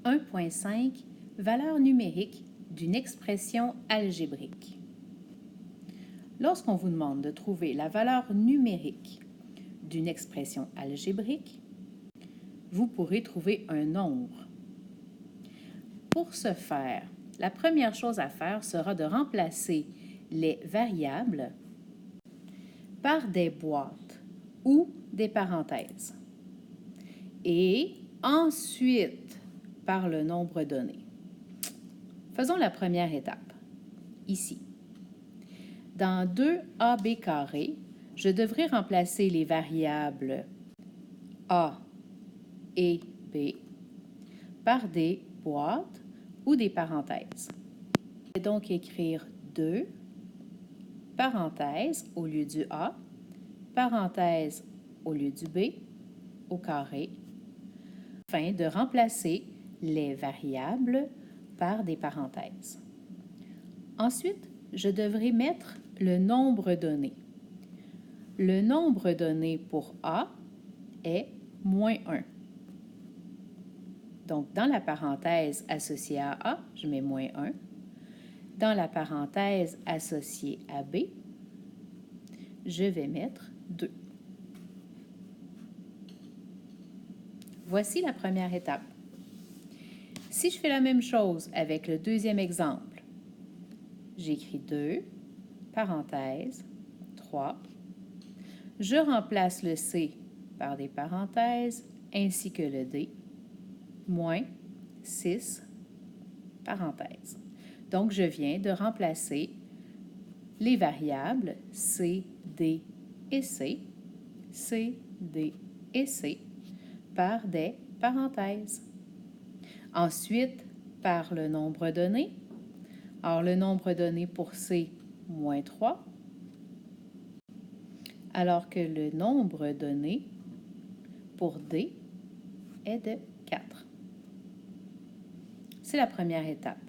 1.5 Valeur numérique d'une expression algébrique. Lorsqu'on vous demande de trouver la valeur numérique d'une expression algébrique, vous pourrez trouver un nombre. Pour ce faire, la première chose à faire sera de remplacer les variables par des boîtes ou des parenthèses et ensuite par le nombre donné. Faisons la première étape, ici. Dans 2ab carré, je devrais remplacer les variables a et b par des boîtes ou des parenthèses. Je vais donc écrire 2, parenthèse au lieu du a, parenthèse au lieu du b, au carré, afin de remplacer les variables par des parenthèses. Ensuite, je devrais mettre le nombre donné. Le nombre donné pour a est moins 1. Donc, dans la parenthèse associée à a, je mets moins 1. Dans la parenthèse associée à b, je vais mettre 2. Voici la première étape. Si je fais la même chose avec le deuxième exemple, j'écris 2, parenthèse, 3. Je remplace le C par des parenthèses ainsi que le D, moins 6, parenthèse. Donc, je viens de remplacer les variables C, D et C, D et C par des parenthèses. Ensuite, par le nombre donné. Alors, le nombre donné pour C, moins 3, alors que le nombre donné pour D est de 4. C'est la première étape.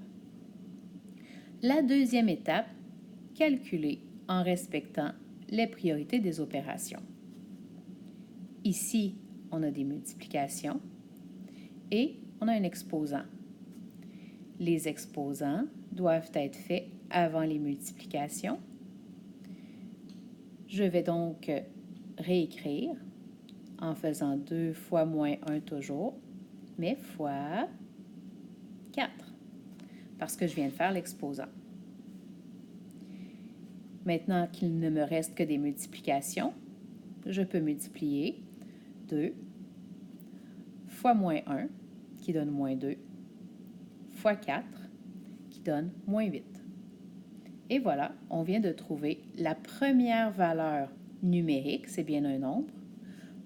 La deuxième étape, calculer en respectant les priorités des opérations. Ici, on a des multiplications et on a un exposant. Les exposants doivent être faits avant les multiplications. Je vais donc réécrire en faisant 2 fois moins 1 toujours, mais fois 4, parce que je viens de faire l'exposant. Maintenant qu'il ne me reste que des multiplications, je peux multiplier 2 fois moins 1, qui donne moins 2, fois 4, qui donne moins 8. Et voilà, on vient de trouver la première valeur numérique, c'est bien un nombre,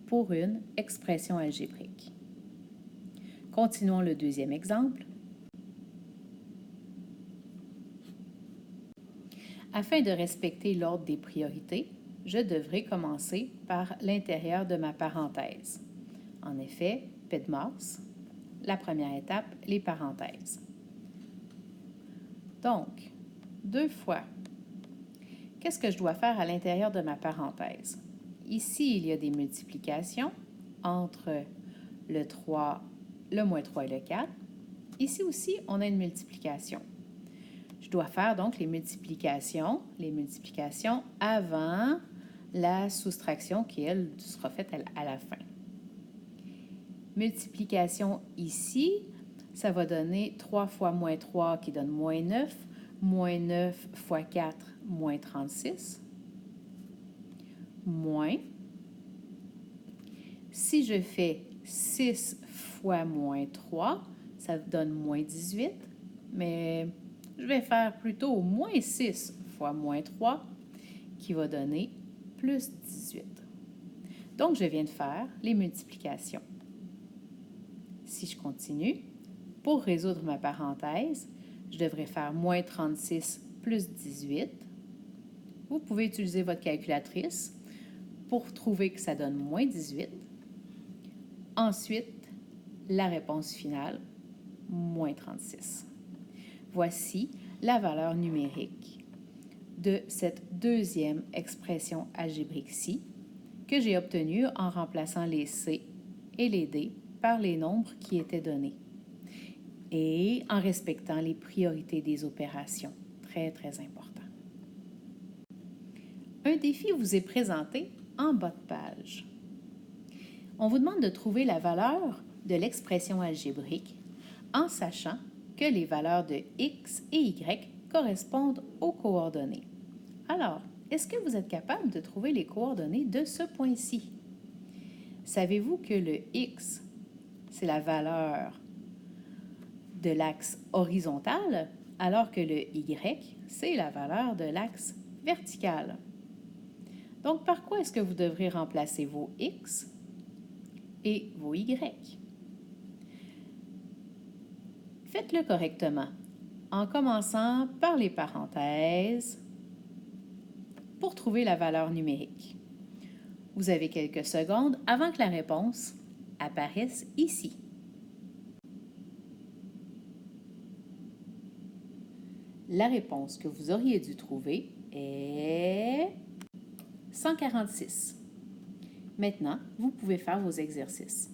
pour une expression algébrique. Continuons le deuxième exemple. Afin de respecter l'ordre des priorités, je devrais commencer par l'intérieur de ma parenthèse. En effet, PEDMAS, la première étape, les parenthèses. Donc, 2 fois. Qu'est-ce que je dois faire à l'intérieur de ma parenthèse? Ici, il y a des multiplications entre le 3, le moins 3 et le 4. Ici aussi, on a une multiplication. Je dois faire donc les multiplications avant la soustraction qui, elle, sera faite à la fin. Multiplication ici, ça va donner 3 fois moins 3 qui donne moins 9, moins 9 fois 4, moins 36, moins. Si je fais 6 fois moins 3, ça donne moins 18, mais je vais faire plutôt moins 6 fois moins 3, qui va donner plus 18. Donc, je viens de faire les multiplications. Si je continue, pour résoudre ma parenthèse, je devrais faire moins 36 plus 18. Vous pouvez utiliser votre calculatrice pour trouver que ça donne moins 18. Ensuite, la réponse finale, moins 36. Voici la valeur numérique de cette deuxième expression algébrique-ci que j'ai obtenue en remplaçant les C et les D par les nombres qui étaient donnés. et en respectant les priorités des opérations. Très, très important. Un défi vous est présenté en bas de page. On vous demande de trouver la valeur de l'expression algébrique en sachant que les valeurs de x et y correspondent aux coordonnées. Alors, est-ce que vous êtes capable de trouver les coordonnées de ce point-ci? Savez-vous que le x, c'est la valeur de l'axe horizontal, alors que le y, c'est la valeur de l'axe vertical? Donc, par quoi est-ce que vous devrez remplacer vos x et vos y? Faites-le correctement en commençant par les parenthèses pour trouver la valeur numérique. Vous avez quelques secondes avant que la réponse apparaisse ici. La réponse que vous auriez dû trouver est 146. Maintenant, vous pouvez faire vos exercices.